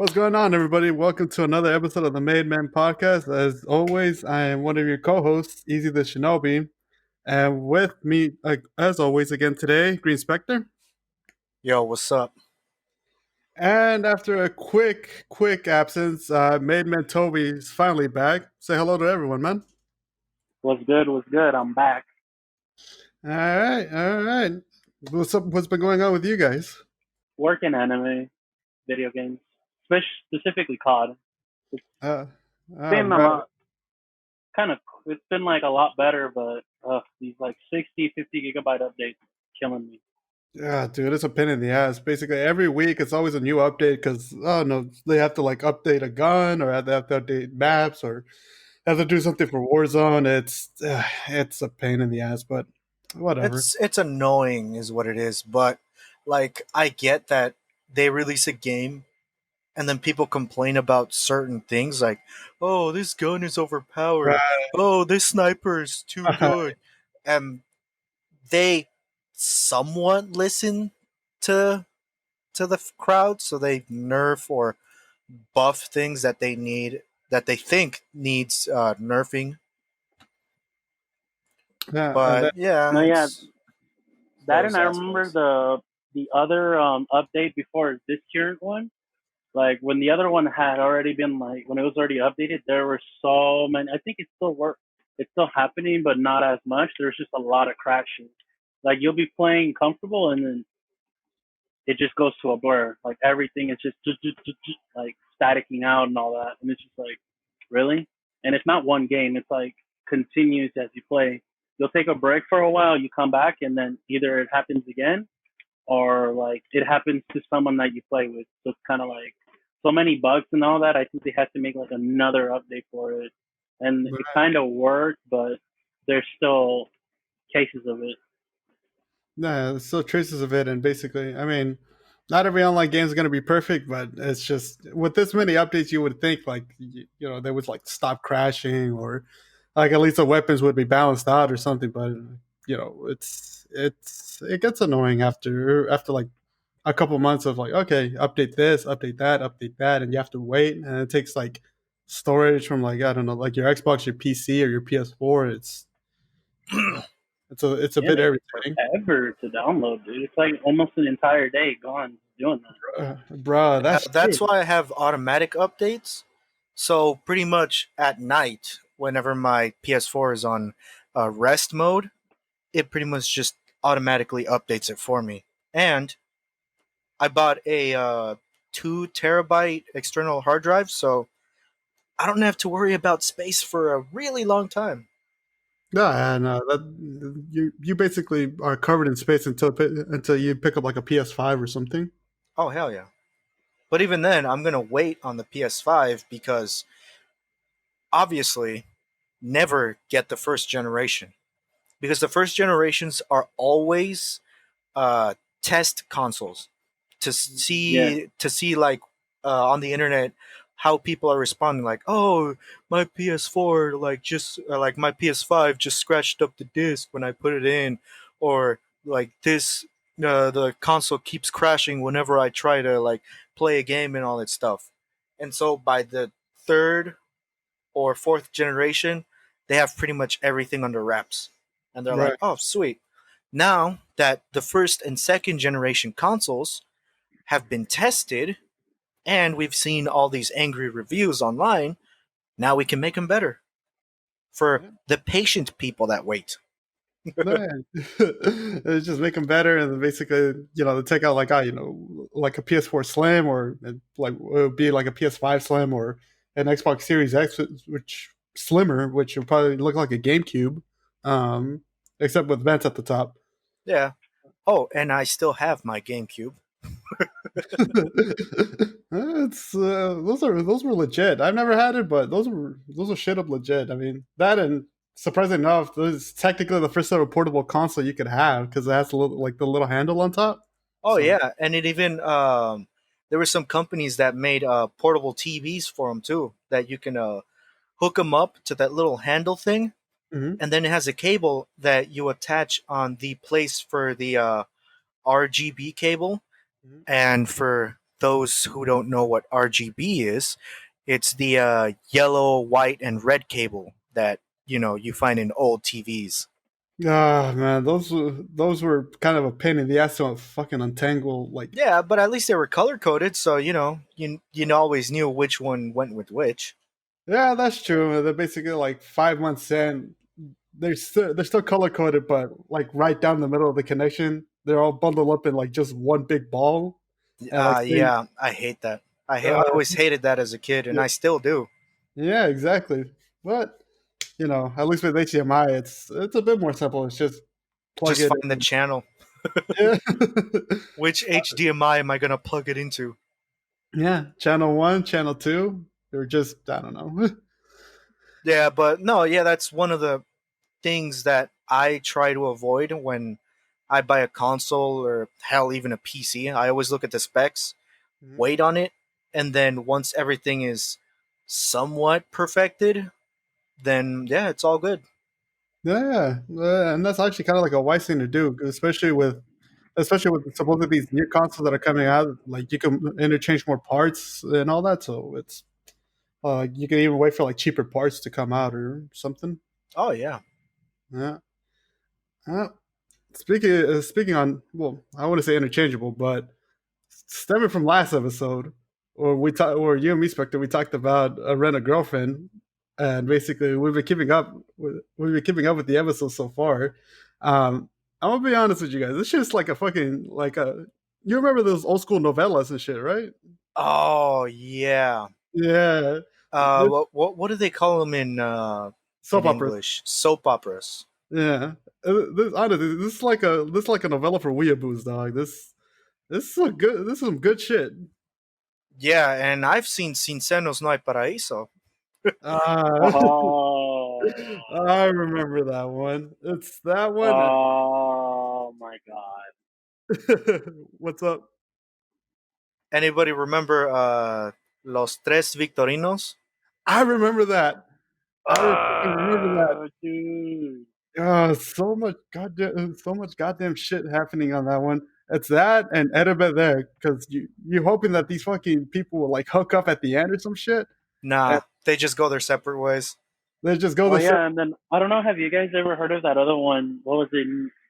What's going on, everybody? Welcome to another episode of the Made Men Podcast. As always, I am one of your co-hosts, Easy the Shinobi, and with me, as always, again today, Green Spectre. Yo, what's up? And after a quick absence, Made Men Tobi is finally back. Say hello to everyone, man. What's good? What's good? I'm back. All right. What's up? What's been going on with you guys? Working anime, video games, specifically COD. It's Uh, been a man. lot, kind of, it's been like a lot better, but these like 60, 50 gigabyte updates killing me. Yeah, dude, it's a pain in the ass. Basically, every week it's always a new update because oh no, they have to like update a gun or they have to update maps or have to do something for Warzone. It's a pain in the ass, but whatever. It's annoying, is what it is. But like, I get that they release a game and then people complain about certain things, like, "Oh, this gun is overpowered. Oh, this sniper is too good," and they somewhat listen to the crowd, so they nerf or buff things that they need that they think needs nerfing. Yeah, and But then No, yeah, yeah, it's that those and I remember assholes. the other update before this current one. Like when the other one had already been like when it was already updated, there were so many. I think it still works. It's still happening, but not as much. There's just a lot of crashes. Like you'll be playing comfortable, and then it just goes to a blur. Like everything is just like staticking out and all that, and it's just like really. And it's not one game; it's like continues as you play. You'll take a break for a while, you come back, and then either it happens again or like it happens to someone that you play with. So it's kind of like so many bugs and all that. I think they have to make like another update for it, and it kind of worked, but there's still cases of it. nah, there's still traces of it, and basically, I mean, not every online game is going to be perfect, but it's just with this many updates, you would think like they would like stop crashing or like at least the weapons would be balanced out or something. But it gets annoying after like a couple months of like okay, update this, update that, and you have to wait, and it takes like storage from like I don't know, like your Xbox, your PC, or your PS4. It's a Yeah, bit it takes irritating. forever to download, dude. It's like almost an entire day gone doing that. Bruh, Yeah, that's that's true. why I have automatic updates. So pretty much at night, whenever my PS4 is on rest mode, it pretty much just automatically updates it for me. And I bought a 2 terabyte external hard drive, so I don't have to worry about space for a really long time. Yeah, and you basically are covered in space until you pick up like a PS5 or something. Oh hell yeah! But even then, I'm gonna wait on the PS5 because obviously, never get the first generation because the first generations are always uh, test consoles Yeah, to see like on the internet how people are responding. Like, oh, my PS4 like just like my PS5 just scratched up the disc when I put it in, or like this the console keeps crashing whenever I try to like play a game and all that stuff. And so by the third or fourth generation, they have pretty much everything under wraps. And they're like, Right. oh, sweet. Now that the first and second generation consoles have been tested and we've seen all these angry reviews online, now we can make them better for Yeah. the patient people that wait. No, yeah. It's just make them better, and then basically, they take out like like a PS4 Slim, or like it would be like a PS5 Slim or an Xbox Series X, which slimmer, which would probably look like a GameCube, um, except with vents at the top. Yeah. Oh, and I still have my GameCube. It's those were legit. I've never had it, but those are shit up legit. I mean that, and surprisingly enough, this is technically the first ever portable console you could have because it has like the little handle on top. Oh So yeah, and it even there were some companies that made portable TVs for them too that you can hook them up to that little handle thing, mhm. and then it has a cable that you attach on the place for the RGB cable, Mhm. and for those who don't know what RGB is, it's the yellow, white, and red cable that you find in old TVs. Ah, man, those were kind of a pain in the ass to fucking untangle. Like, Yeah, but at least they were color coded, so you always knew which one went with which. yeah, that's true. They're basically like 5 months in. They're still color coded, but like right down the middle of the connection, they're all bundled up in like just one big ball, and like they, Yeah, I hate that. I uh, always hated that as a kid, and yeah, I still do. yeah, exactly. But at least with HDMI, it's a bit more simple. It's just plug Just it find the in. channel. Yeah, Which HDMI am I gonna plug it into? yeah. Channel one, channel two. They're just I don't know. Yeah, but no, yeah, that's one of the things that I try to avoid when I buy a console or hell even a PC. I always look at the specs, Mhm. wait on it, and then once everything is somewhat perfected, then yeah, it's all good. Yeah, and that's actually kind of like a wise thing to do, especially with supposedly these new consoles that are coming out. Like you can interchange more parts and all that, so it's you can even wait for like cheaper parts to come out or something. Oh yeah. Yeah. Uh, speaking on well, I want to say interchangeable, but stemming from last episode, or you and me, Spectre, we talked about a rent a girlfriend, and basically we've been keeping up with the episodes so far. I'm gonna be honest with you guys. It's just like a fucking like a. You remember those old school novellas and shit, right? Oh yeah. Yeah, this, What do they call them in soap operas. English? Soap operas. Yeah, honestly, this is like a novella for weeaboos, dog. This is some good. This is some good shit. Yeah, and I've seen Sincenos No Hay Paraíso. Uh, Oh, I remember that one. It's that one. oh my God. What's up? Anybody remember Los Tres Victorinos? I remember that. I remember that. Oh, dude. So much goddamn shit happening on that one. It's that and Edibet there because you hoping that these fucking people will like hook up at the end or some shit, and Nah, they just go their separate ways. they just go Oh the same. yeah, and then I don't know. Have you guys ever heard of that other one? What was it?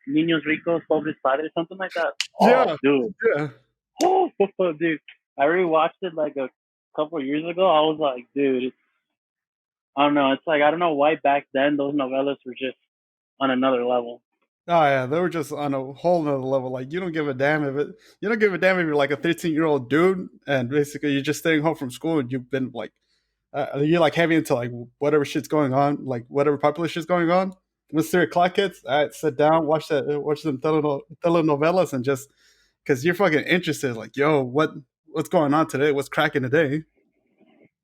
Niños ricos, pobres padres, something like that. Oh, Yeah, dude. yeah, Oh, dude. I rewatched it like a couple of years ago. I was like, dude, I don't know. It's like I don't know why back then those novellas were just on another level. oh yeah, they were just on a whole nother level. Like you don't give a damn if you're like a 13-year-old dude, and basically you're just staying home from school and you've been like you're like heavy into like whatever shit's going on, like whatever popular shit's going on. When 3 o'clock hits, all right, sit down, watch some telenovelas, and just because you're fucking interested, like, yo, what's going on today? What's cracking today?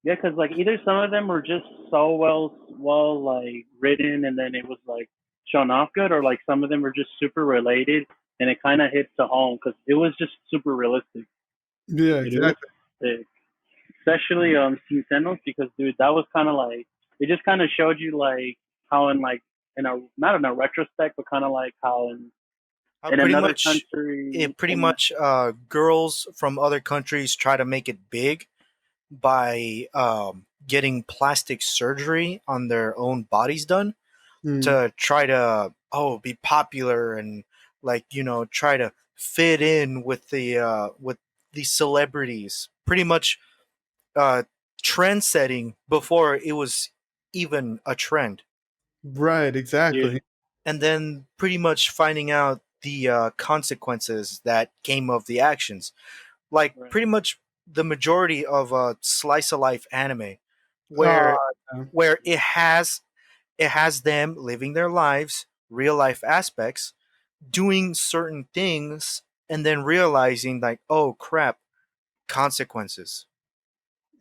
Yeah, because like either some of them were just so well like written, and then it was like shown off good, or like some of them were just super related, and it kind of hits to home because it was just super realistic. Yeah, Dude, it was exactly. sick. Especially Cincenos because dude, that was kind of like it just kind of showed you like how in like in a not in a retrospect, but kind of like how in Pretty another much, country pretty and much, girls from other countries try to make it big by getting plastic surgery on their own bodies done Mm, to try to be popular and like try to fit in with the celebrities. Pretty much uh, trend setting before it was even a trend, right, dude, exactly. and then pretty much finding out the consequences that came of the actions. Like right. pretty much the majority of slice of life anime, Oh, where yeah. it has them living their lives, real life aspects, doing certain things, and then realizing like, oh crap, consequences.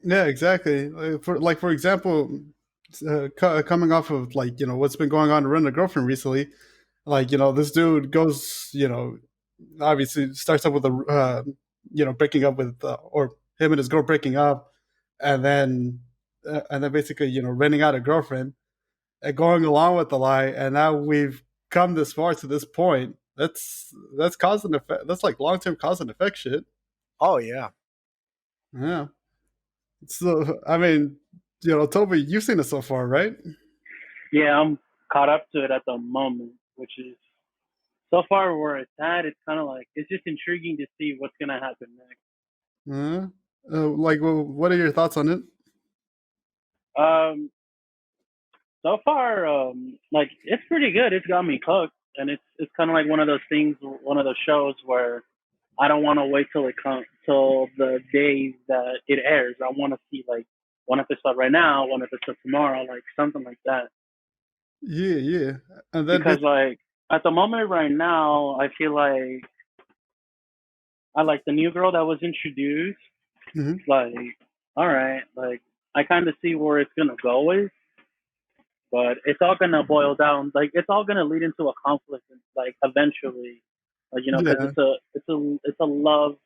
Yeah, exactly. For example, coming off of like what's been going on to Rent a Girlfriend recently, like this dude goes obviously starts up with a breaking up with or him and his girl breaking up, and then basically renting out a girlfriend and going along with the lie, and now we've come this far to this point. That's cause and effect. That's like long term cause and effect shit. Oh yeah. Yeah. So I mean, Toby, you've seen it so far, right? Yeah, I'm caught up to it at the moment, which is so far where it's at. It's kind of like it's just intriguing to see what's gonna happen next. Uh, like, well, what are your thoughts on it? Um, so far, like it's pretty good. It's got me hooked, and it's kind of like one of those things, one of those shows where I don't want to wait till it comes till the day that it airs. I want to see like one episode right now, one episode tomorrow, like something like that. Yeah, yeah. And then Because like at the moment right now, I feel like I like the new girl that was introduced. mhm. Like, all right, like I kind of see where it's gonna go with, but it's all gonna boil down. Like, it's all gonna lead into a conflict, like eventually, like because Yeah, it's a love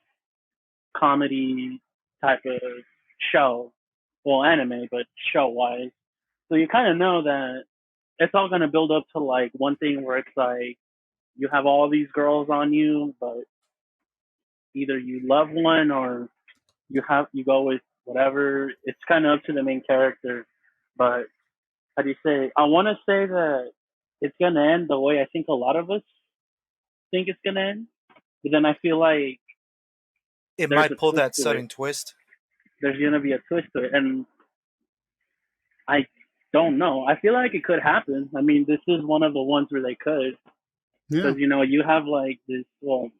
comedy type of show, well, anime, but show wise. So you kind of know that it's all gonna build up to like one thing where it's like you have all these girls on you, but either you love one or you go with whatever. It's kind of up to the main character. But how do you say? I want to say that it's gonna end the way I think a lot of us think it's gonna end. But then I feel like It there's might a pull twist that to it. sudden twist. There's gonna be a twist to it, and I don't know. I feel like it could happen. I mean, this is one of the ones where they could, yeah, because you have like this. Well,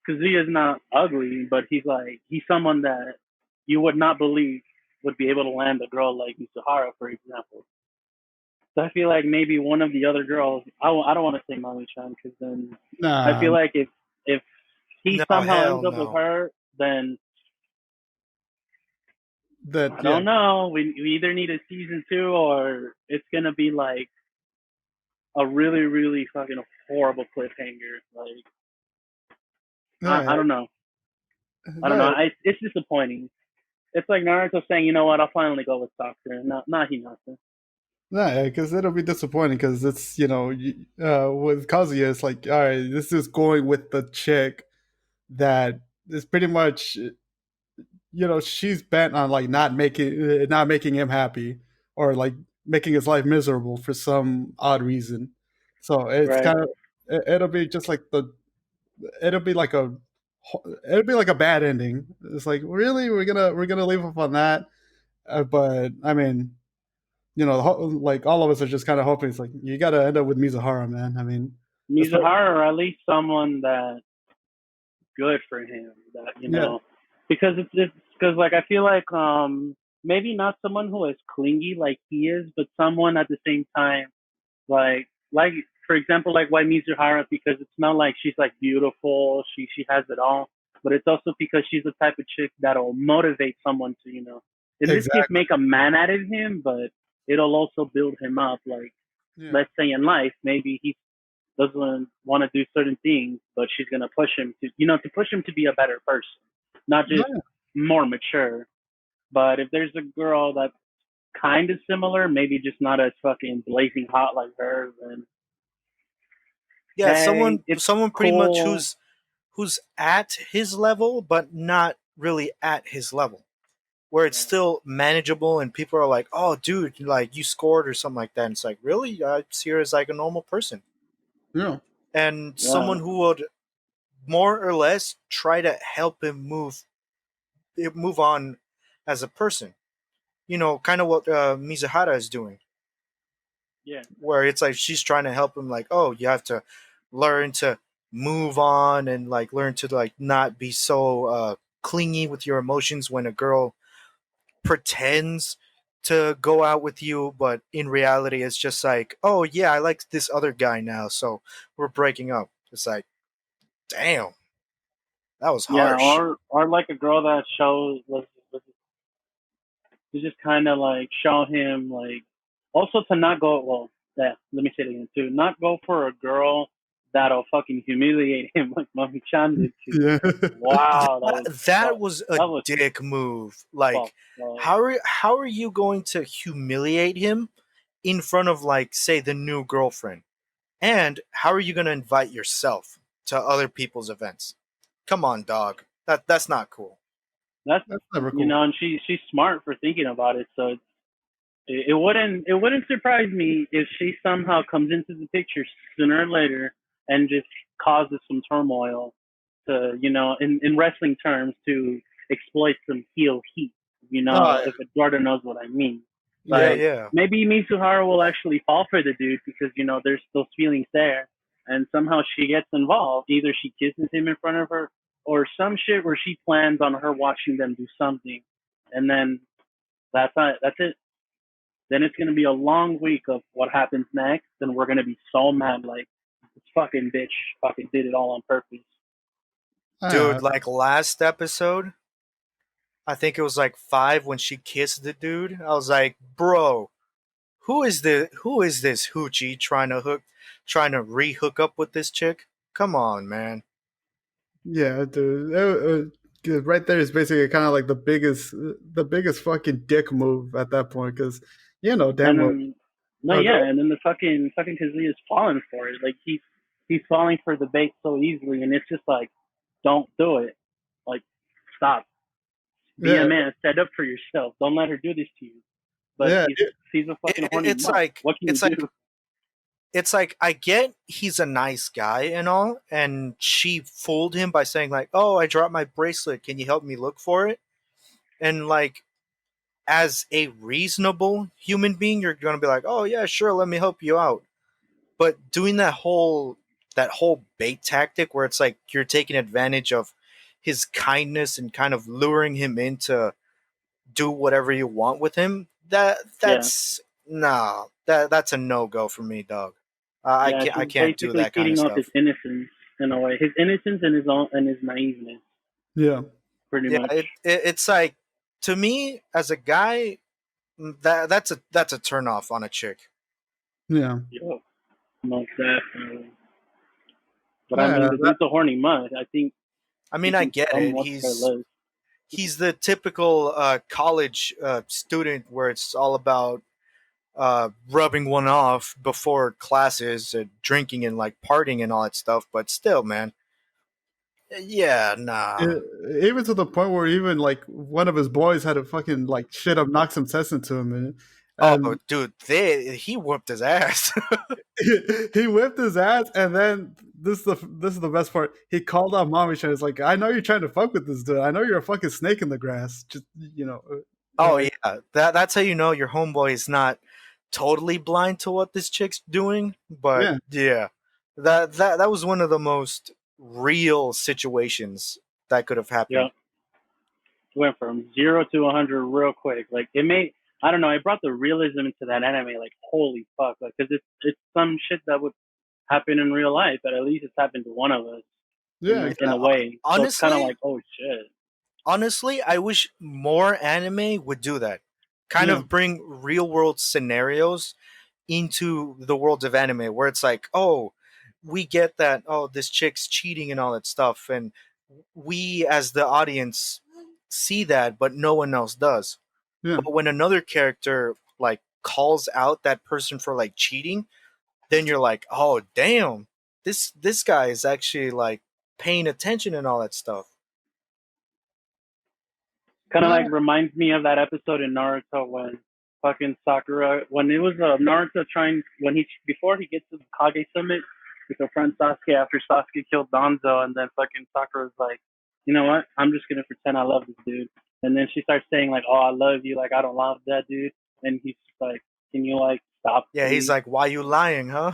Kazuya is not ugly, but he's someone that you would not believe would be able to land a girl like Mitsuhara, for example. So I feel like maybe one of the other girls. I don't want to say Mami-chan because then I nah, feel like if he No, somehow hell ends up with no. her, then that I yeah, don't know. We either need a season two or it's gonna be like a really really fucking horrible cliffhanger. Like I yeah, don't know. I don't know. yeah, It's disappointing. It's like Naruto saying, you know what? I'll finally go with Sakura, not Hinata. yeah, because it'll be disappointing because it's with Kazuya, it's like, all right, this is going with the chick that is pretty much she's bent on like not making him happy or like making his life miserable for some odd reason. So it's Right. kind of it'll be just like the it'll be like a it'll be like a bad ending. It's like really we're gonna leave up on that, but I mean like all of us are just kind of hoping it's like you got to end up with Mizuhara, man. I mean, especially, Mizuhara, or at least someone that good for him. That yeah, because it's because like I feel like maybe not someone who is clingy like he is, but someone at the same time like for example like why Mizuhara, because it's not like she's like beautiful, she has it all, but it's also because she's the type of chick that'll motivate someone to in this case exactly, make a man out of him, but it'll also build him up. Like yeah, let's say in life maybe he doesn't want to do certain things, but she's gonna push him to push him to be a better person, not just yeah, more mature. But if there's a girl that's kind of similar, maybe just not as fucking blazing hot like her, then Yeah, hey, someone it's someone pretty much cool. who's at his level, but not really at his level, where it's Yeah, still manageable, and people are like, "Oh, dude, like you scored or something like that." And it's like, really, I see her as like a normal person, yeah, and yeah, someone who would more or less try to help him move on as a person. Kind of what Mizuhara is doing, yeah, where it's like she's trying to help him, like, oh, you have to learn to move on and like learn to like not be so clingy with your emotions when a girl pretends to go out with you, but in reality it's just like, oh yeah, I like this other guy now, so we're breaking up. It's like, damn, that was yeah. harsh. Or like a girl that shows to just kind of like show him like also to not go well. Yeah, let me say it again too. Not go for a girl that'll fucking humiliate him like Mommy Chan did. 'Cause, yeah. wow, That was a that was dick move. fuck. Like, how are you going to humiliate him in front of, like, say, the new girlfriend? And how are you going to invite yourself to other people's events? Come on, dog. That's not cool. That's That's never you cool. know, and she's smart for thinking about it. So it wouldn't surprise me if she somehow comes into the picture sooner or later and just causes some turmoil to in wrestling terms to exploit some heel heat. Oh, If Eduardo knows what I mean. Yeah, yeah, Like yeah. maybe Mitsuharu will actually fall for the dude because there's those feelings there, and somehow she gets involved. Either she kisses him in front of her, or some shit where she plans on her watching them do something, and then that's it. Then it's gonna be a long week of what happens next, and we're gonna be so mad like this fucking bitch fucking did it all on purpose. yeah, Dude, like last episode, I think it was like 5 when she kissed the dude. I was like, bro, who is this hoochie trying to re-hook up with this chick? Come on, man. yeah, dude. 'Cause right there is basically kind of like the biggest fucking dick move at that point, because damn And well. then no, Oh, yeah, go. and then the fucking Kazuya's falling for it. Like he's falling for the bait so easily, and it's just like, don't do it. Like, stop. Be a Yeah, man. Stand up for yourself. Don't let her do this to you. But yeah, he's a fucking horny It's mutt. like What can you it's do? like it's like I get he's a nice guy and all, and she fooled him by saying like, "Oh, I dropped my bracelet. Can you help me look for it?" And like, as a reasonable human being, you're gonna be like, "Oh yeah, sure, let me help you out." But doing that whole bait tactic where it's like you're taking advantage of his kindness and kind of luring him into do whatever you want with him, Yeah, that's nah, that's a no go for me, dog. I yeah. can't I She's can't do basically that kind of feeding off his stuff. innocence in a way. His innocence and his naiveness, yeah, pretty Yeah, much. it's like, to me as a guy, that's a turn off on a chick. yeah. Yeah, most definitely. But I Yeah, mean, the dude's a horny mutt. I think I he mean, I can get it. somewhat care He's less. he's the typical college student where it's all about rubbing one off before classes, drinking and like partying and all that stuff. But still, man, yeah, nah. even to the point where even like one of his boys had to fucking like shit up, knock some sense into him, Oh, and dude, he whooped his ass. he whipped his ass, and then this is the best part. He called out mommy, and it's like, I know you're trying to fuck with this dude. I know you're a fucking snake in the grass. Just Oh like yeah, that's how you know your homeboy is not totally blind to what this chick's doing. But yeah, yeah, that was one of the most real situations that could have Yeah, happened. went from 0 to 100 real quick. Like it made, I don't know, it brought the realism into that anime. Like holy fuck, like because it's some shit that would happen in real life, but at least it's happened to one of us yeah, in Yeah, a way. So it's kind of honestly, like, oh shit. honestly, I wish more anime would do that. Kind yeah, of bring real world scenarios into the world of anime where it's like, oh, we get that, oh, this chick's cheating and all that stuff, and we as the audience see that, but no one else does. yeah. But when another character like calls out that person for like cheating, then you're like, oh damn, this guy is actually like paying attention and all that stuff. Kind of Uh, like reminds me of that episode in Naruto when fucking Sakura, when it was Naruto trying, when he, before he gets to the Kage Summit to confront Sasuke after Sasuke killed Danzo, and then fucking Sakura's like, you know what? I'm just gonna pretend I love this dude. And then she starts saying like, oh, I love you, like I don't love that dude. And he's just like, can you like stop, Yeah, he's please? like, why you lying, huh?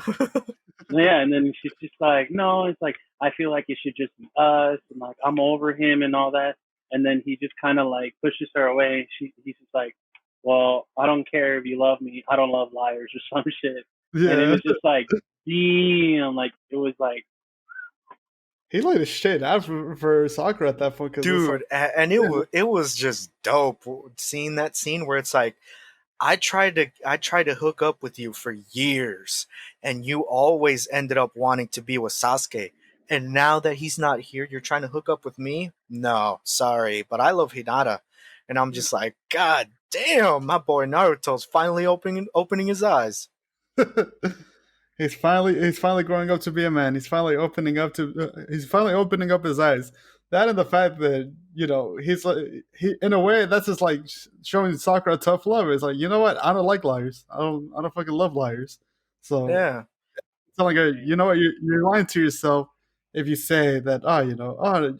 Yeah, and then she's just like, no, it's like I feel like it should just be us, and like I'm over him and all that. And then he just kind of like pushes her away. He's just like, well, I don't care if you love me. I don't love liars or some shit. And it yeah. was just like, damn, like it was like, He laid a shit out for Sakura at that point, because it's like, Dude, and it was just dope seeing that scene where it's like, I tried to hook up with you for years, and you always ended up wanting to be with Sasuke. And now that he's not here, you're trying to hook up with me? No, sorry, but I love Hinata. And I'm just like, God damn, my boy Naruto's finally opening his eyes. he's finally growing up to be a man. He's finally opening up his eyes. that and the fact that he's like he in a way that's just like showing Sakura tough love. It's like, you know what? I don't like liars. I don't fucking love liars. So Yeah. it's not like you know what, you're lying to yourself if you say that,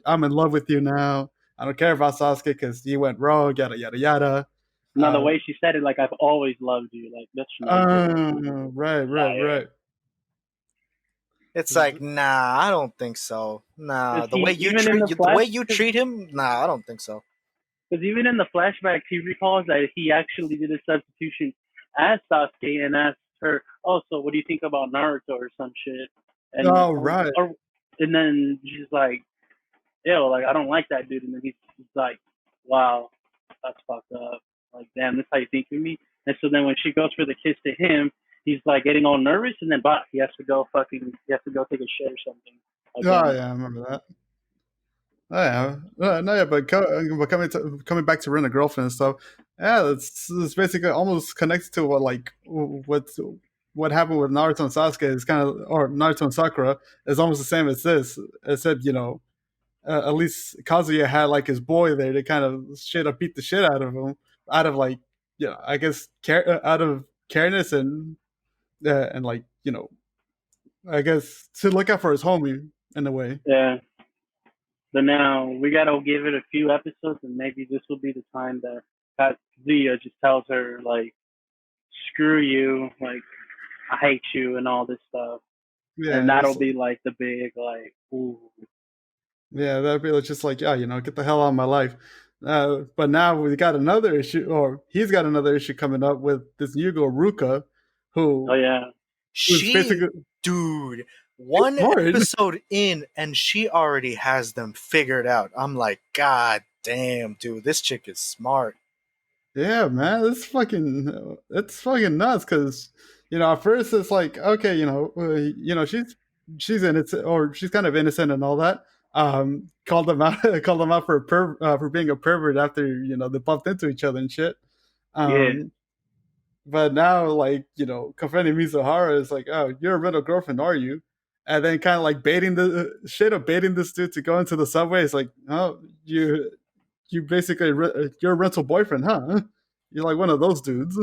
I'm in love with you now. I don't care about Sasuke because you went rogue, yada yada yada. Now the Uh, way she said it, like I've always loved you, like that's not true. right, right, Liar. right. It's like, nah, I don't think so. Cause Nah, the way he you even in treat the you, the flash, way you treat him, nah, I don't think so. because even in the flashbacks, he recalls that he actually did a substitution as Sasuke and asked her, "Oh, so what do you think about Naruto or some shit?" And Oh, right. and then she's like, "Ew, like I don't like that dude." And then he's like, "Wow, that's fucked up. Like, damn, this how you think of me?" And so then when she goes for the kiss to him, he's like getting all nervous, and then but he has to go take a shit or something Oh, again. yeah, I remember that. Oh, yeah. No, yeah, but coming back to Rent a Girlfriend and stuff, yeah, it's basically almost connected to what happened with Naruto and Sasuke is kind of, or Naruto and Sakura is almost the same as this, except at least Kazuya had like his boy there to kind of straight up beat the shit out of him, out of like, I guess out of careness and like, I guess to look out for his homie in a way. Yeah. So now we gotta give it a few episodes, and maybe this will be the time that Kazuya just tells her like, "Screw you," like I hate you and all this stuff, and Yeah, that'll be like the big like, ooh, yeah, that'd be just like, yeah, get the hell out of my life. But now we got another issue, or he's got another issue coming up with this new girl Ruka, oh who yeah, was She, basically dude, she's one smart. episode in and she already has them figured out. I'm like, God damn, dude, this chick is smart. Yeah, man, it's fucking nuts because at first it's like, okay, she's innocent, or she's kind of innocent and all that. Called them out, called them out for being a pervert after they bumped into each other and shit. yeah, Um, but now, like, confronting Mizuhara is like, oh, you're a rental girlfriend, are you? And then kind of like baiting this dude to go into the subway. It's like, oh, you basically you're a rental boyfriend, huh? You're like one of those dudes.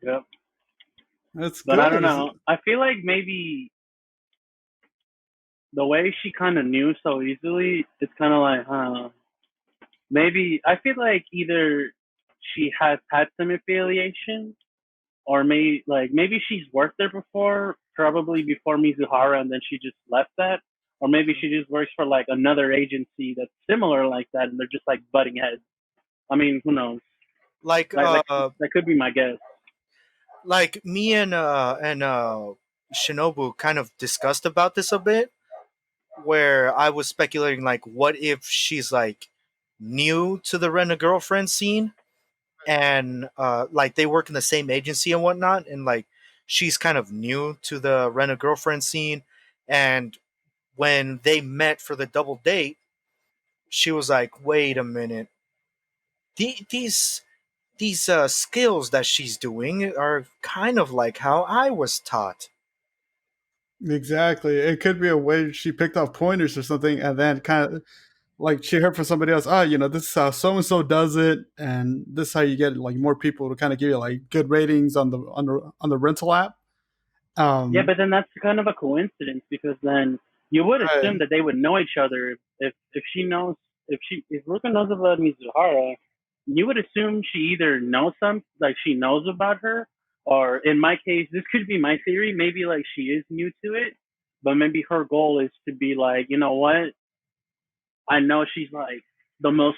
yep. That's But I good. don't know. I feel like maybe the way she kind of knew so easily, it's kind of like, huh? Maybe I feel like either she has had some affiliation, or maybe she's worked there before, probably before Mizuhara, and then she just left that, or maybe she just works for like another agency that's similar like that, and they're just like butting heads. I mean, who knows? Like, That could be my guess. like me and Shinobu kind of discussed about this a bit, where I was speculating, like, what if she's like new to the rent a girlfriend scene, and like they work in the same agency and whatnot, and like she's kind of new to the rent a girlfriend scene, and when they met for the double date, she was like, "Wait a minute, these skills that she's doing are kind of like how I was taught." Exactly. It could be a way she picked up pointers or something, and then kind of like she heard from somebody else. Oh, this is how so and so does it, and this is how you get like more people to kind of give you like good ratings on the rental app. Yeah, Um, but then that's kind of a coincidence because then you would right. assume that they would know each other if she knows if Ruka knows about Mizuhara, you would assume she either knows she knows about her, or in my case, this could be my theory. Maybe like she is new to it, but maybe her goal is to be like, you know what? I know she's like the most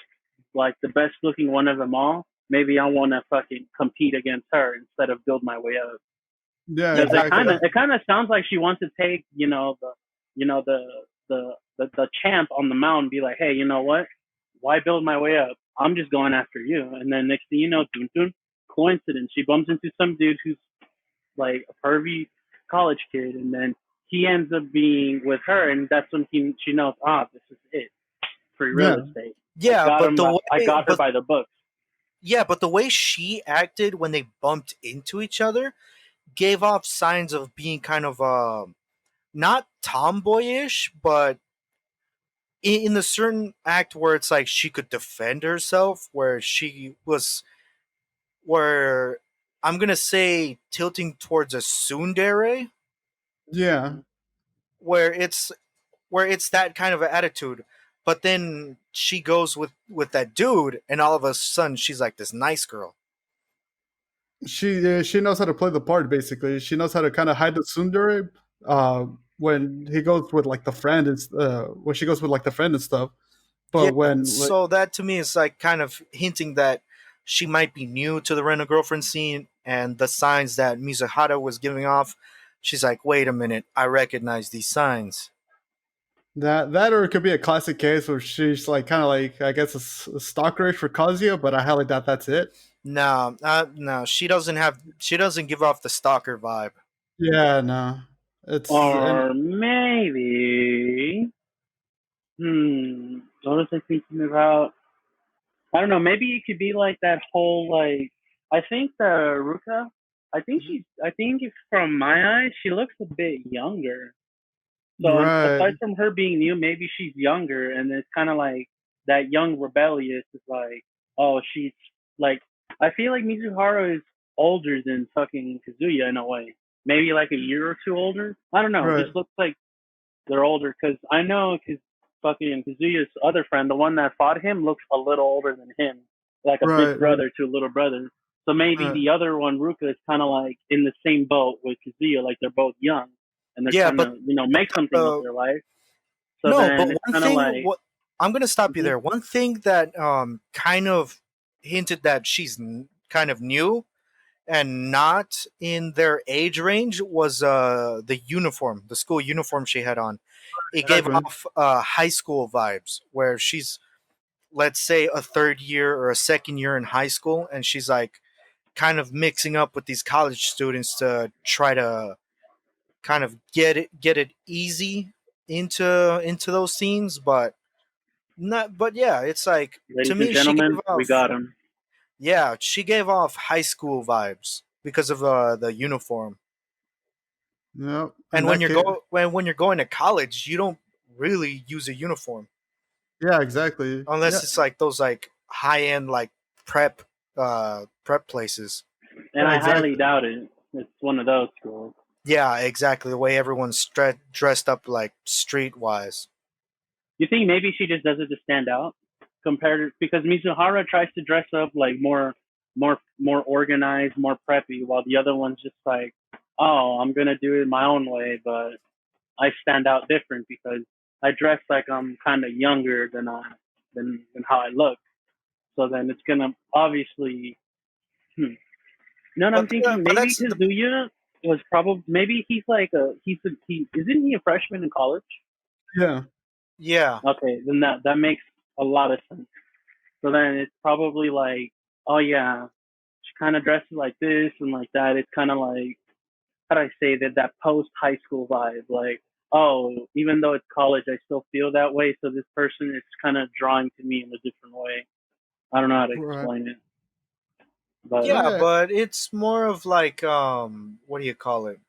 like the best looking one of them all. Maybe I want to fucking compete against her instead of build my way up. Yeah, Because Yeah, exactly. it kind of sounds like she wants to take you know the the champ on the mound and be like, hey, you know what? Why build my way up? I'm just going after you. And then next thing you know, dun, dun, coincidence, she bumps into some dude who's like a pervy college kid, and then he ends up being with her, and that's when she knows, this is it, free real Yeah. estate. yeah, but the I way, got her but by the book. yeah, but the way she acted when they bumped into each other gave off signs of being kind of not tomboyish, but in the certain act where it's like she could defend herself, where she was, where I'm gonna say tilting towards a tsundere, Yeah, where it's that kind of attitude. But then she goes with that dude, and all of a sudden she's like this nice girl. she knows how to play the part. Basically, she knows how to kind of hide the tsundere. When he goes with like the friend, it's when she goes with like the friend and stuff. Yeah, But when like so that to me is like kind of hinting that she might be new to the rent a girlfriend scene, and the signs that Mizuhara was giving off, she's like, wait a minute, I recognize these signs. that, or it could be a classic case where she's like kind of like I guess a stalkerish for Kazuya, but I highly doubt that's it. No, no, she doesn't give off the stalker vibe. Yeah, no, it's and Or maybe, what was I thinking about? I don't know. Maybe it could be like that whole like. I think the Ruka. I think she's. I think if from my eyes, she looks a bit younger. So aside right from her being new, maybe she's younger, and it's kind of like that young rebellious is like, oh, she's like. I feel like Mizuhara is older than fucking Kazuya in a way. Maybe like a year or two older. I don't know. It right just looks like they're older because I know because fucking Kazuya's other friend, the one that fought him, looks a little older than him, like a big right brother to a little brother. So maybe right. the other one, Ruka, is kind of like in the same boat with Kazuya, like they're both young and they're Yeah, trying to, make something of uh, their life. So no, then but it's one kind of thing, like, what I'm gonna stop you mhm, there. One thing that kind of hinted that she's kind of new and not in their age range was the uniform, the school uniform she had on. It gave Exactly. off high school vibes, where she's, let's say, a third year or a second year in high school, and she's like kind of mixing up with these college students to try to kind of get it easy into those scenes. But not, but yeah, it's like, to ladies and me she gave gentlemen, we off, got him. yeah, she gave off high school vibes because of the uniform. Yep. In And that case, when you're going to college, you don't really use a uniform yeah, exactly. Yeah, unless it's like those like high end like prep places. And yeah, I highly exactly. doubt it. It's one of those schools. Yeah, exactly. The way everyone's dressed up like streetwise. You think maybe she just does it to stand out compared because Mizuhara tries to dress up like more organized, more preppy, while the other one's just like, oh, I'm gonna do it my own way, but I stand out different because I dress like I'm kind of younger than how I look. So then it's gonna obviously, you know what I'm thinking? But Maybe that's the Kazuya was probably maybe he's like he isn't he a freshman in college? Yeah. yeah. Okay, then that makes a lot of sense. So then it's probably like, oh yeah, she kind of dresses like this and like that. It's kind of like, how do I say that post high school vibe? Like, oh, even though it's college, I still feel that way. So this person is kind of drawing to me in a different way. I don't know how to Right. explain it, but Yeah, Yeah. but it's more of like what do you call it?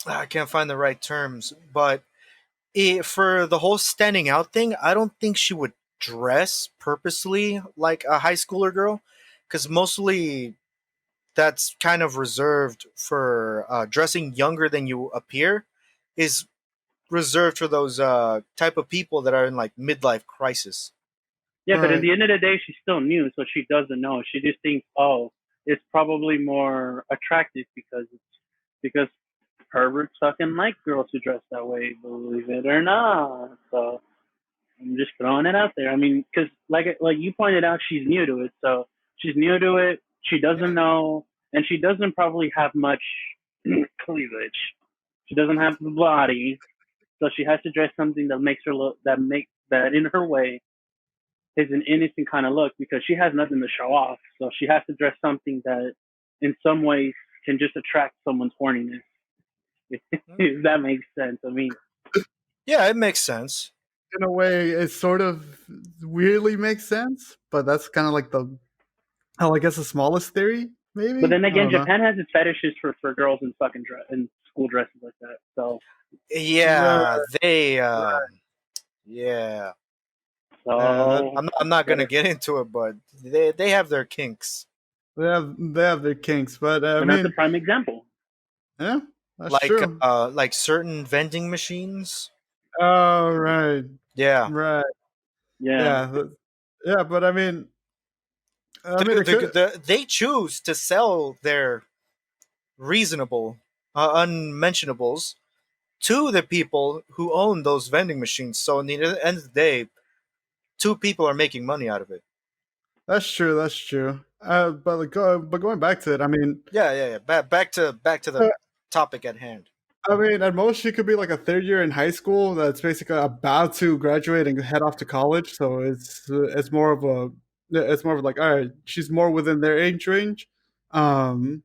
I can't find the right terms, but for the whole standing out thing, I don't think she would dress purposely like a high schooler girl, because mostly that's kind of reserved for dressing younger than you appear, is reserved for those type of people that are in like midlife crisis. yeah. But at Right. the end of the day, she's still new, so she doesn't know. She just thinks, oh, it's probably more attractive because perverts fucking like girls who dress that way, believe it or not. So I'm just throwing it out there. I mean, because like you pointed out, she's new to it, so she's new to it. She doesn't Yeah. know, and she doesn't probably have much cleavage. She doesn't have the body, so she has to dress something that makes her look that in her way is an innocent kind of look because she has nothing to show off. So she has to dress something that, in some ways, can just attract someone's horniness. If that makes sense. I mean, Yeah, it makes sense. In a way, it sort of weirdly makes sense, but that's kind of like I guess the smallest theory, but maybe. then I again, don't know. Japan has its fetishes for girls in fucking in school dresses like that. So Right, Yeah, yeah. So I'm not gonna better, get into it, but they have their kinks. they have their kinks, but I and that's a mean, prime example. yeah, that's true. Like certain vending machines. Oh, right, Yeah, right, Yeah, yeah, yeah. But I mean, it could. they choose to sell their reasonable unmentionables to the people who own those vending machines. So in the end of the day, two people are making money out of it. That's true. That's true. But going back to it, Yeah, yeah, yeah. Back to the uh, topic at hand. at most she could be like a third year in high school that's basically about to graduate and head off to college. So it's more of a it's more of like, all right, she's more within their age range. Um,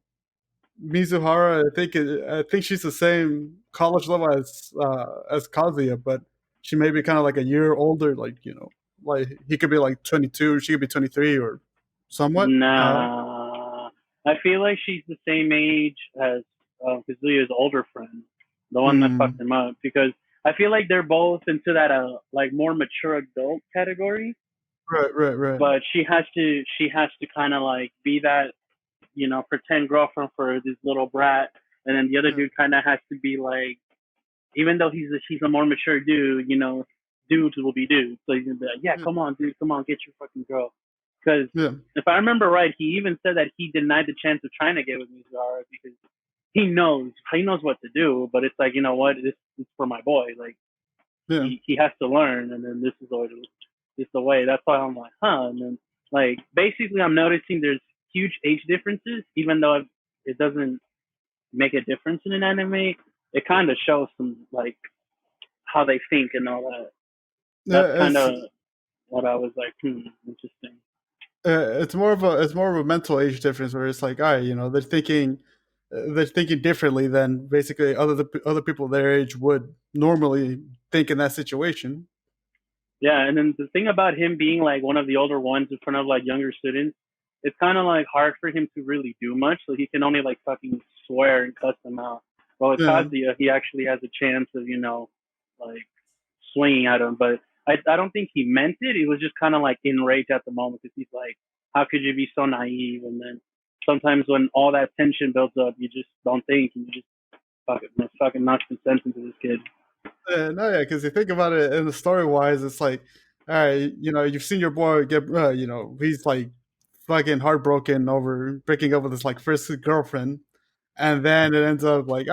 Mizuhara, I think she's the same college level as Kazuya, but she may be kind of like a year older. Like, like he could be like 22, she could be 23 or somewhat. nah. I feel like she's the same age as Kazuya's older friend, the one that fucked Mm, him up. Because I feel like they're both into that like more mature adult category. right, right, right. But she has to kind of like be that pretend girlfriend for this little brat, and then the other Yeah, dude kind of has to be like, even though he's a more mature dude, dudes will be dudes. So he's gonna be like, yeah, yeah, come on, dude, come on, get your fucking girl. Because yeah, if I remember right, he even said that he denied the chance of trying to get with Mizuhara because he knows what to do, but it's like, you know what, this is for my boy. Like yeah. he has to learn, and then this is the way. That's why I'm like, huh. And then like basically, I'm noticing there's huge age differences, even though it doesn't make a difference in an anime. It kind of shows some like how they think and all that. That's Yeah, kind of what I was like, interesting. it's more of a mental age difference where it's like, all right, they're thinking differently than basically other people their age would normally think in that situation. Yeah, and then the thing about him being like one of the older ones in front of like younger students, it's kind of like hard for him to really do much. So he can only like fucking swear and cuss them out. But with Yeah, Kazuya, he actually has a chance of like swinging at him. But I don't think he meant it. He was just kind of like enraged at the moment because he's like, how could you be so naive? And then sometimes when all that tension builds up, you just don't think and you just fucking knock some sense into this kid. no, yeah, because you think about it in the story wise, it's like, all right, you've seen your boy get, he's like fucking heartbroken over breaking up with his like first girlfriend, and then it ends up like,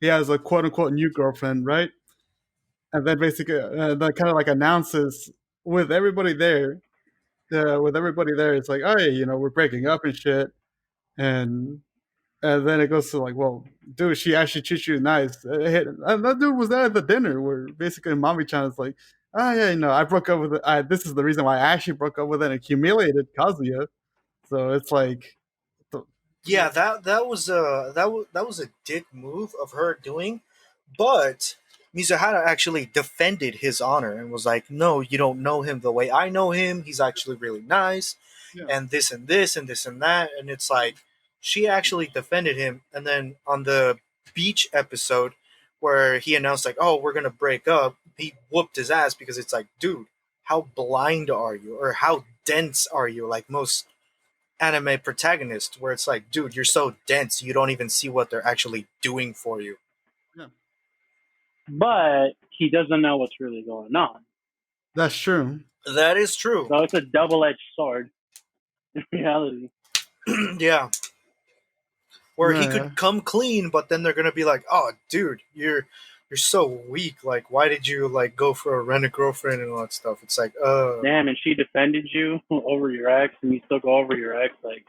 he has a quote unquote new girlfriend, right? And then basically, that kind of like announces with everybody there, it's like, oh, hey, we're breaking up and shit, and then it goes to like, well, dude, she actually treats you nice. And that dude was there at the dinner where basically Mommy Chan is like, oh yeah, I broke up with it. This is the reason why I actually broke up with it and humiliated Kazuya. So it's like, Yeah, that was a dick move of her doing, but Mizuhara actually defended his honor and was like, "No, you don't know him the way I know him. He's actually really nice, yeah, and this and this and this and that." And it's like she actually defended him. And then on the beach episode where he announced like, "Oh, we're gonna break up," he whooped his ass because it's like, dude, how blind are you, or how dense are you? Like most anime protagonist where it's like, dude, you're so dense, you don't even see what they're actually doing for you. yeah, But he doesn't know what's really going on. that's true. That is true. So it's a double-edged sword in reality. Yeah. Where he Yeah, could come clean, but then they're gonna be like, oh dude, you're so weak. Like, why did you like go for a rent a girlfriend and all that stuff? It's like, Damn, and she defended you over your ex, and you still go over your ex. Like,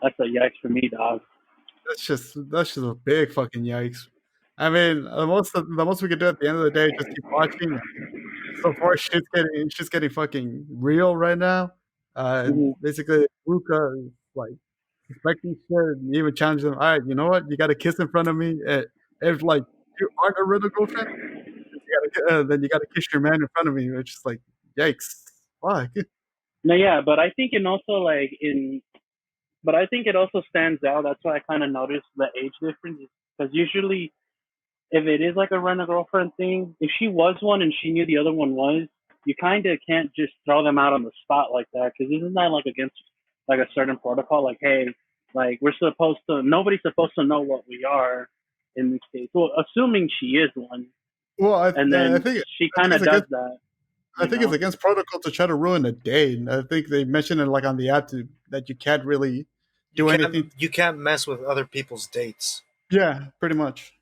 that's a yikes for me, dog. that's just a big fucking yikes. I mean, the most we could do at the end of the day is just keep watching. So far, she's getting fucking real right now. Mm-hmm. Basically, Ruka is like suspecting shit and even challenging them. All right, you know what? You got to kiss in front of me. If like you aren't a real girlfriend, then you got to kiss your man in front of me. It's just like, yikes! Fuck. No, yeah, but I think but I think it also stands out. That's why I kind of noticed the age difference because usually if it is like a rent a girlfriend thing, if she was one and she knew the other one was, you kind of can't just throw them out on the spot like that because isn't that like against like a certain protocol? Like, hey, like we're supposed to, nobody's supposed to know what we are in this case. Well, assuming she is one, Well, and I then think she I think kind it's of does against that, I you think it's know? against protocol to try to ruin a date. I think they mentioned it like on the app that you can't really You do anything. can't mess with other people's dates. Yeah, pretty much.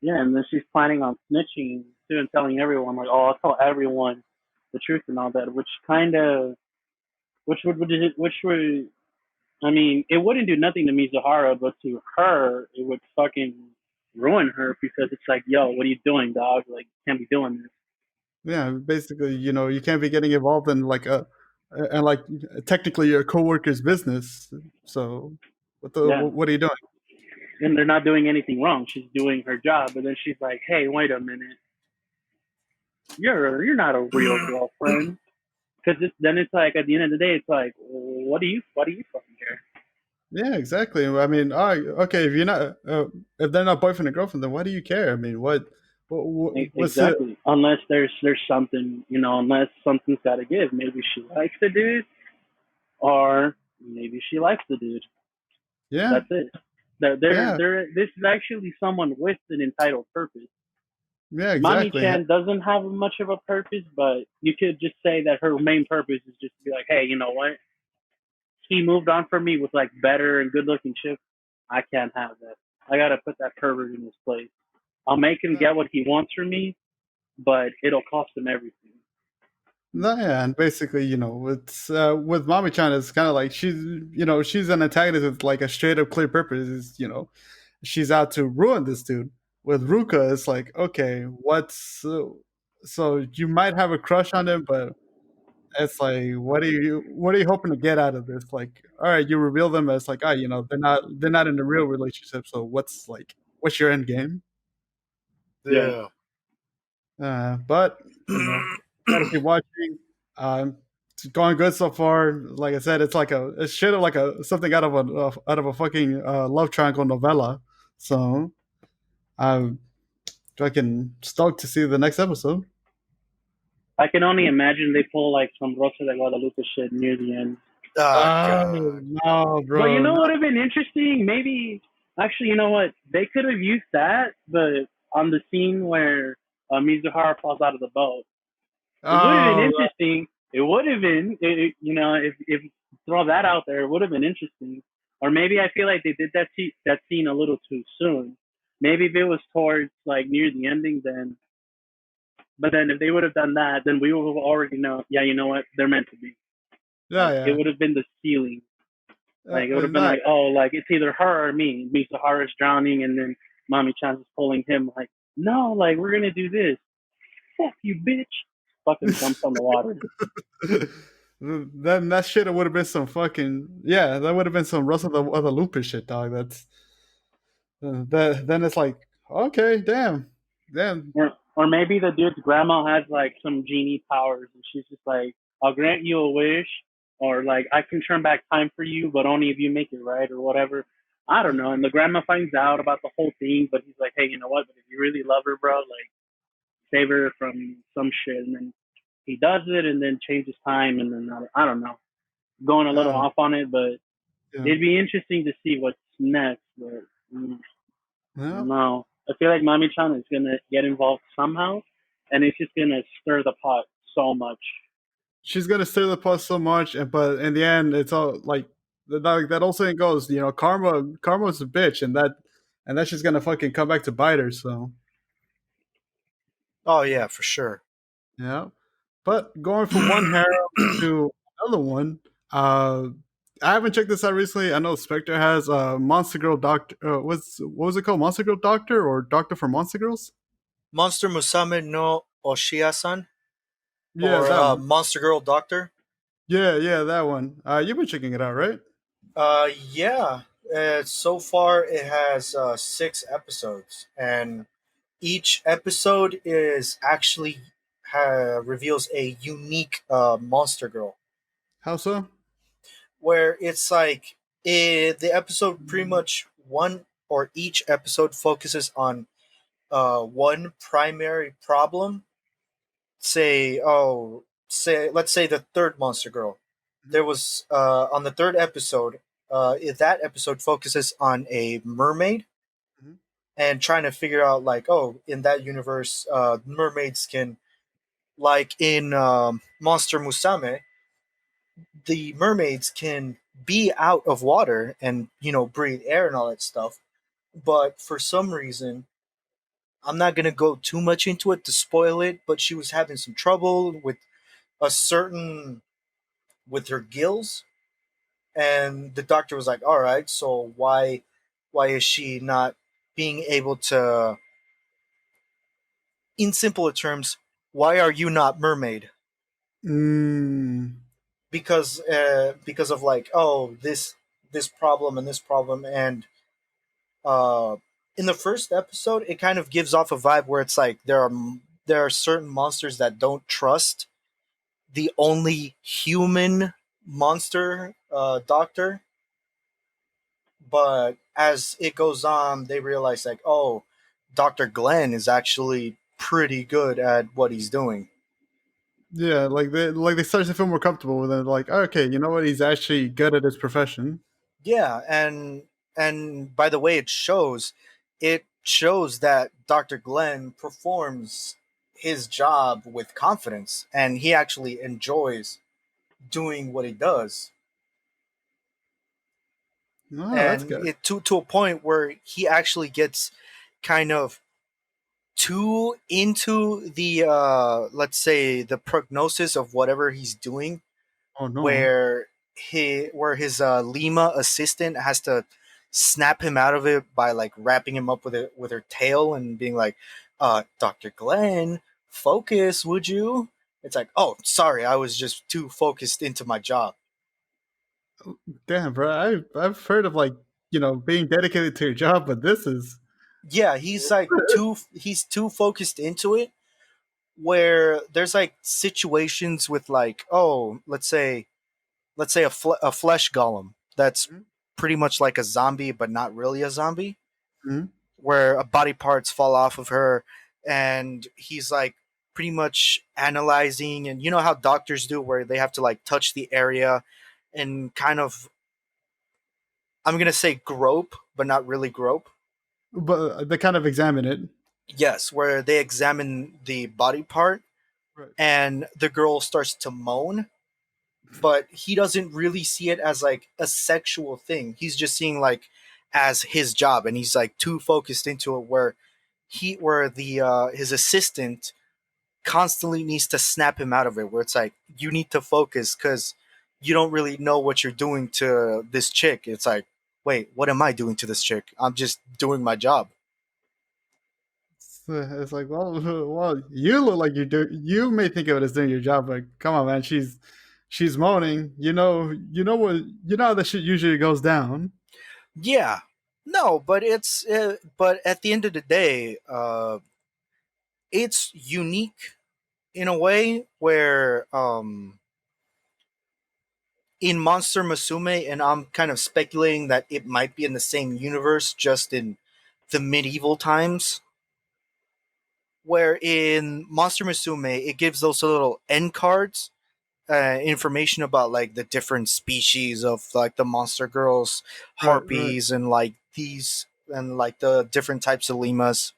Yeah, and then she's planning on snitching too and telling everyone like, oh, I'll tell everyone the truth and all that, which kind of, which would I mean, it wouldn't do nothing to Mizuhara, but to her, it would fucking ruin her because it's like, yo, what are you doing, dog? Like, you can't be doing this. Yeah, basically, you can't be getting involved in like a and like technically your coworker's business. So, Yeah. what are you doing? And they're not doing anything wrong. She's doing her job. But then she's like, hey, wait a minute. You're not a real girlfriend. Because then it's like, at the end of the day, it's like, what do you fucking care? Yeah, exactly. I mean, all right, okay, if they're not boyfriend and girlfriend, then why do you care? I mean, what's it? Exactly. Unless there's something, unless something's got to give. Maybe she likes the dude, or maybe she likes the dude. Yeah, That's it. yeah, This is actually someone with an entitled purpose. yeah, Mami exactly. Chan doesn't have much of a purpose, but you could just say that her main purpose is just to be like, hey, you know what? He moved on from me with like better and good looking chicks. I can't have that. I gotta put that pervert in his place. I'll make him Yeah. get what he wants from me, but it'll cost him everything. No, yeah, and basically, it's with Mommy Chan, it's kind of like she's an antagonist with like a straight up clear purpose. She's out to ruin this dude. With Ruka, it's like, okay, so you might have a crush on him, but it's like, what are you hoping to get out of this? Like, all right, you reveal them as like, they're not in a real relationship. So what's your end game? Yeah. Yeah. But gotta keep watching. It's going good so far. Like I said, it's shit of like a something out of a fucking love triangle novella. So I'm fucking stoked to see the next episode. I can only imagine they pull like some Rosa de Guadalupe shit near the end. Oh Oh God. no, But you bro! know No. what would have been interesting? Maybe actually, you know what? They could have used that, but on the scene where Mizuhara falls out of the boat, it would have been Oh, interesting. It would have been, if throw that out there, it would have been interesting. Or maybe I feel like they did that scene a little too soon. Maybe if it was towards like near the ending, then. But then if they would have done that, then we would have already know. Yeah, you know what? They're meant to be. yeah, Like it yeah. would have been the ceiling. Like it would have been No, like, oh, like it's either her or me. Misahara's drowning, and then Mommy Chan's is pulling him. Like, no, like we're gonna do this. Fuck you, bitch. Fucking jumps on the water. then that shit would have been some fucking yeah. That would have been some Russell the Lupus shit, dog. That then it's like okay, damn. Or maybe the dude's grandma has like some genie powers, and she's just like, I'll grant you a wish, or like I can turn back time for you, but only if you make it right, or whatever. I don't know. And the grandma finds out about the whole thing, but he's like, hey, you know what? But if you really love her, bro, like save her from some shit. And then he does it, and then changes time, and then I don't know, going a little Uh, off on it, but yeah. it'd be interesting to see what's next. But Well, no, I feel like Mami Chan is gonna get involved somehow, and it's just gonna stir the pot so much. she's gonna stir the pot so much, but in the end, it's all like that old saying goes. Karma's a bitch, and that's just gonna fucking come back to bite her. So Oh yeah, for sure. yeah. But going from one harem to another one, uh, I haven't checked this out recently. I know Spectre has Monster Girl Doctor. What was it called? Monster Girl Doctor or Doctor for Monster Girls? Monster Musame no Oshiya-san, Yeah, or that one. Monster Girl Doctor. Yeah, that one. You've been checking it out, right? Yeah. So far, it has 6 episodes, and each episode is actually reveals a unique monster girl. How so? Where it's like the episode pretty much one. or each episode focuses on one primary problem. Say, say, let's say the third Monster Girl. Mhm, There was on the third episode. That episode focuses on a mermaid mhm. and trying to figure out, like, oh, in that universe, mermaids can, like in Monster Musame, the mermaids can be out of water and breathe air and all that stuff. But for some reason, I'm not gonna go too much into it to spoil it, but she was having some trouble with a certain with her gills, and the doctor was like, "All right, so why is she not being able to, in simpler terms, why are you not mermaid?" Mm. Because of, like, oh, this problem and this problem. And uh in the first episode it kind of gives off a vibe where it's like there are certain monsters that don't trust the only human monster doctor. But as it goes on, they realize, like, oh, Dr. Glenn is actually pretty good at what he's doing. Yeah, like they start to feel more comfortable with it. Like, okay, you know what? He's actually good at his profession. Yeah, and by the way, it shows that Dr. Glenn performs his job with confidence, and he actually enjoys doing what he does. Oh, that's And good. it to a point where he actually gets kind of too into the let's say the prognosis of whatever he's doing, Oh no. where his Lima assistant has to snap him out of it by, like, wrapping him up with her tail and being like, Dr. Glenn, focus, would you? It's like, oh, sorry, I was just too focused into my job. Damn, bro. I've heard of like being dedicated to your job, but this is Yeah, he's too focused into it, where there's, like, situations with, like, oh, let's say a flesh golem that's pretty much like a zombie but not really a zombie, Mhm. where body parts fall off of her, and he's, like, pretty much analyzing. And you know how doctors do, where they have to, like, touch the area and kind of, I'm gonna say, grope but not really grope. But they kind of examine it. Yes, where they examine the body part, Right. and the girl starts to moan, but he doesn't really see it as, like, a sexual thing. He's just seeing, like, as his job, and he's, like, too focused into it, where the his assistant constantly needs to snap him out of it, where it's like, you need to focus because you don't really know what you're doing to this chick. It's like, wait, what am I doing to this chick? I'm just doing my job. It's like, well, you look like you do. You may think of it as doing your job, but come on, man. She's moaning. You know how that shit usually goes down. Yeah, no, but at the end of the day, it's unique in a way where, in Monster Musume, and I'm kind of speculating that it might be in the same universe, just in the medieval times, where in Monster Musume it gives those little end cards, information about, like, the different species of, like, the monster girls, Right, right. harpies, and, like, these, and, like, the different types of limas.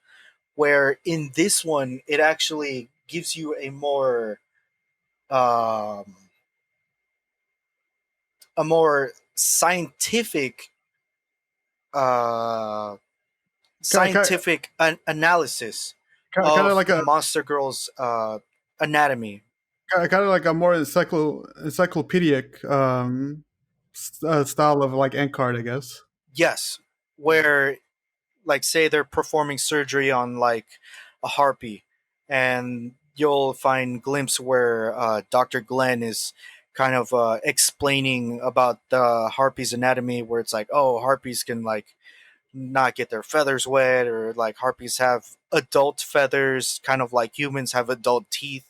Where in this one it actually gives you um, a more uh, Kind scientific analysis kind of of like a Monster Girl's anatomy. kind of like a more encyclopedic style of like end card, I guess. Yes, where, like, say they're performing surgery on, like, a harpy, and you'll find glimpse where Dr. Glenn is kind of explaining about the harpy's anatomy, where it's like, oh, harpies can, like, not get their feathers wet, or, like, harpies have adult feathers, kind of like humans have adult teeth,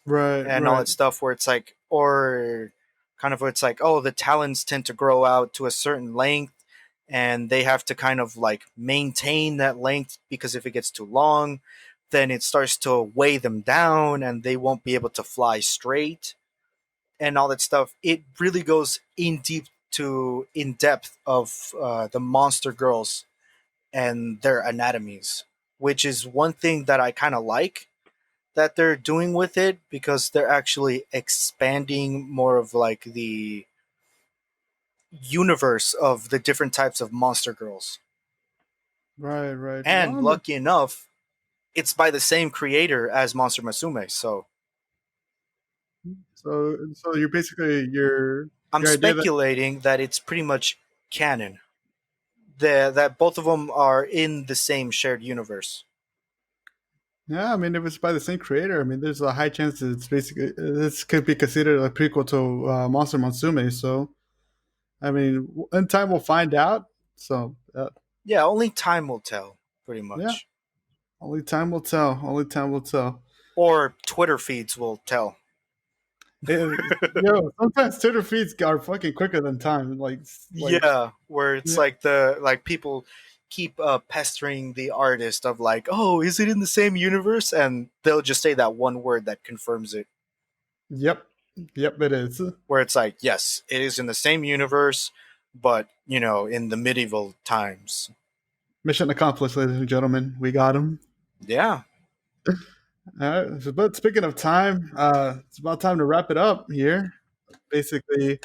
Right, and all right. that stuff, where it's like, or kind of where it's like, oh, the talons tend to grow out to a certain length, and they have to kind of like maintain that length, because if it gets too long, then it starts to weigh them down and they won't be able to fly straight and all that stuff. It really goes in depth of the monster girls and their anatomies, which is one thing that I kind of like that they're doing with it, because they're actually expanding more of like the universe of the different types of monster girls. Right, right. Well, And lucky enough, it's by the same creator as Monster Musume. So so you're basically I'm your idea that speculating that it's pretty much canon. That both of them are in the same shared universe. yeah, I mean, if it's by the same creator, I mean, there's a high chance that it's basically this could be considered a prequel to Monster Monsume. So, I mean, in time we'll find out. So, Yeah, only time will tell, pretty yeah, much. only time will tell. Only time will tell. Or Twitter feeds will tell. Yo, sometimes Twitter feeds are fucking quicker than time. Like, Yeah, where it's yeah, like the like people keep pestering the artist of like, oh, is it in the same universe? And they'll just say that one word that confirms it. yep, yep, it is. Where it's like, yes, it is in the same universe, but in the medieval times. Mission accomplished, ladies and gentlemen. We got him. Yeah, But speaking of time, it's about time to wrap it up here. Basically,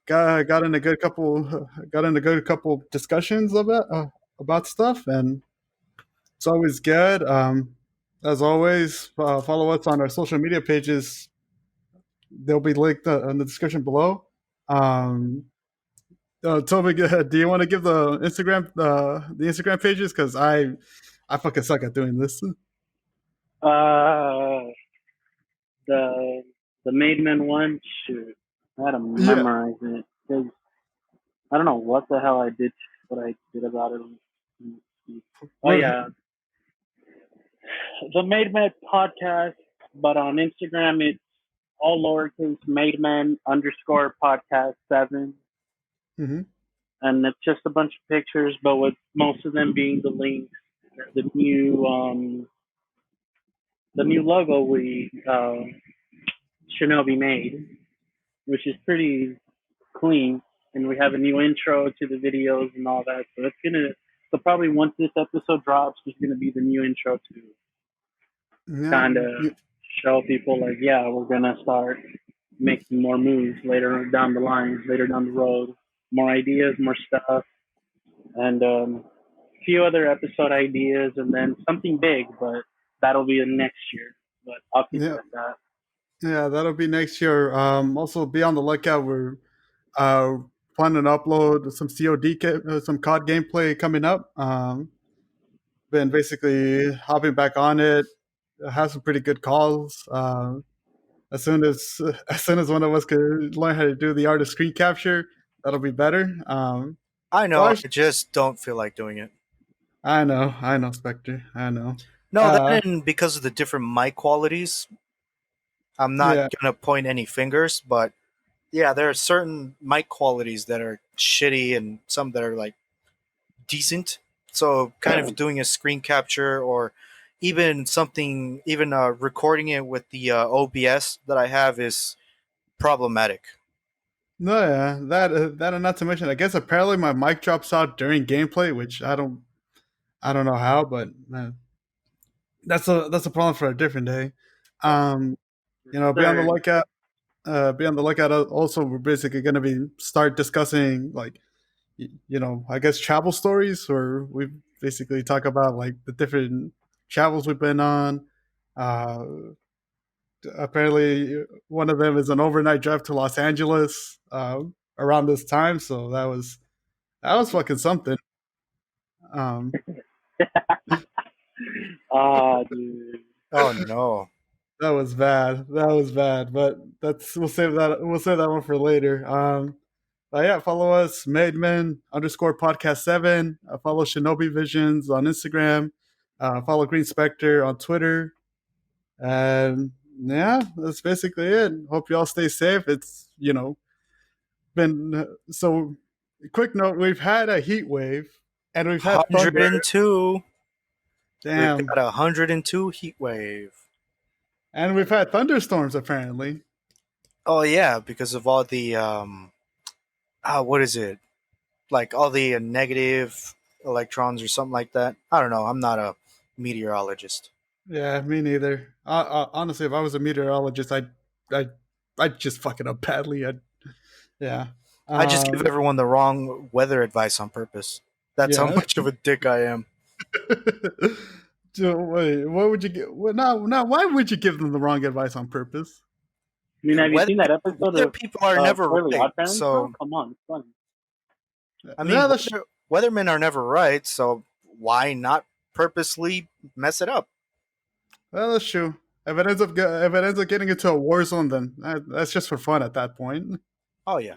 got in a good couple got in a good couple discussions about stuff, and it's always good. As always, follow us on our social media pages. They'll be linked in the description below. Um, Toby, do you want to give the Instagram pages? Because I fucking suck at doing this. Uh, the the Maidman one, shoot, I had to Yeah. memorize it because I don't know what the hell what I did about it. Oh What, yeah, the Maidman podcast, but on Instagram it's all lowercase Maidman underscore podcast 7, mhm. and it's just a bunch of pictures, but with most of them being the links, the new logo we Shinobi made, which is pretty clean, and we have a new intro to the videos and all that. So probably once this episode drops, there's gonna be the new intro to Yeah. kind of show people like, yeah, we're gonna start making more moves later down the line, later down the road, more ideas, more stuff, and a few other episode ideas, and then something big, but that'll be next year. But I'll keep it Yeah. at that. Yeah, that'll be next year. Also, be on the lookout. We're uh, planning to upload some some COD gameplay coming up. Been basically hopping back on it. Have some pretty good calls. As soon as as soon as one of us could learn how to do the art of screen capture, that'll be better. I Well, know. I just don't feel like doing it. I know, Spectre. I know. No, Uh, that and because of the different mic qualities, I'm not yeah, gonna point any fingers, but yeah, there are certain mic qualities that are shitty and some that are like decent. So kind of doing a screen capture or even recording it with the OBS that I have is problematic. no, yeah, that and not to mention, I guess apparently my mic drops out during gameplay, which I don't know how, but that's a problem for a different day. Um, be on the Sir, lookout. Be on the lookout. Also, we're basically going to be start discussing like I guess travel stories, where we basically talk about like the different travels we've been on. Uh, Apparently, one of them is an overnight drive to Los Angeles around this time, so that was fucking something. Um, ah, dude. Oh no. that was bad. That was bad. But that's we'll save that one for later. Yeah, follow us, Maidman underscore podcast 7. Follow Shinobi Visions on Instagram. Follow Green Spectre on Twitter. And yeah, that's basically it. Hope you all stay safe. It's, been so quick note: we've had a heat wave, and we've had thunder. 102. We've Damn, got a 102 heat wave. and we've had thunderstorms apparently. Oh yeah, because of all the what is it? Like all the negative electrons or something like that. I don't know. I'm not a meteorologist. Yeah, me neither. Honestly, if I was a meteorologist, I'd, I'd just fuck it up badly. Yeah, I just give um, everyone the wrong weather advice on purpose. That's how yeah. much of a dick I am. So, wait, what would you get? Now, why would you give them the wrong advice on purpose? I mean, have you Weather, seen that episode weather of people are never Fairly right. Odd Parents, bro? So Come on, it's funny. I mean, No, that's weathermen are never right. So why not purposely mess it up? well, that's true. If it ends up getting into a war zone, then that's just for fun at that point. Oh yeah.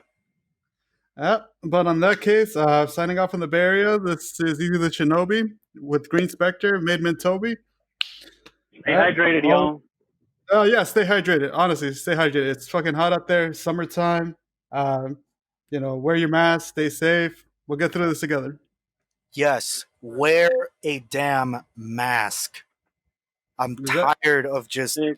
Yeah, but on that case, signing off from the Bay Area, this is Easy the Shinobi with Green Spectre, Made Min Toby. Stay hydrated, All, y'all. yeah, stay hydrated. Honestly, stay hydrated. It's fucking hot out there. Summertime. Um, wear your mask. Stay safe. We'll get through this together. Yes. Wear a damn mask. I'm Is that tired of just 6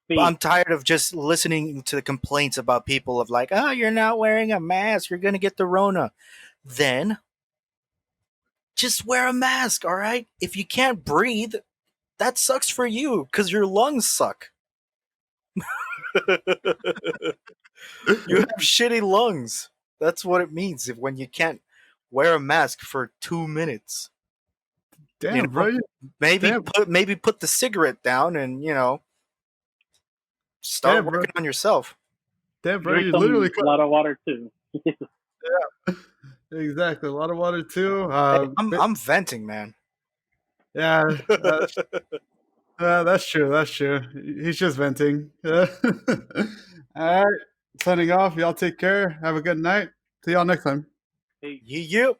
feet. I'm tired of just listening to the complaints about people of like, oh, you're not wearing a mask, you're gonna get the Rona. Then just wear a mask, all right? If you can't breathe, that sucks for you because your lungs suck. You have shitty lungs. That's what it means if when you can't wear a mask for 2 minutes. You damn, know, bro? maybe Damn, put the cigarette down and start damn, bro. working on yourself. Damn, bro. Drink You literally a lot of water too. exactly a lot of water too. Hey, I'm venting, man. Yeah, that's true. That's true. He's just venting. All right, signing off. Y'all take care. Have a good night. See y'all next time. Hey. You.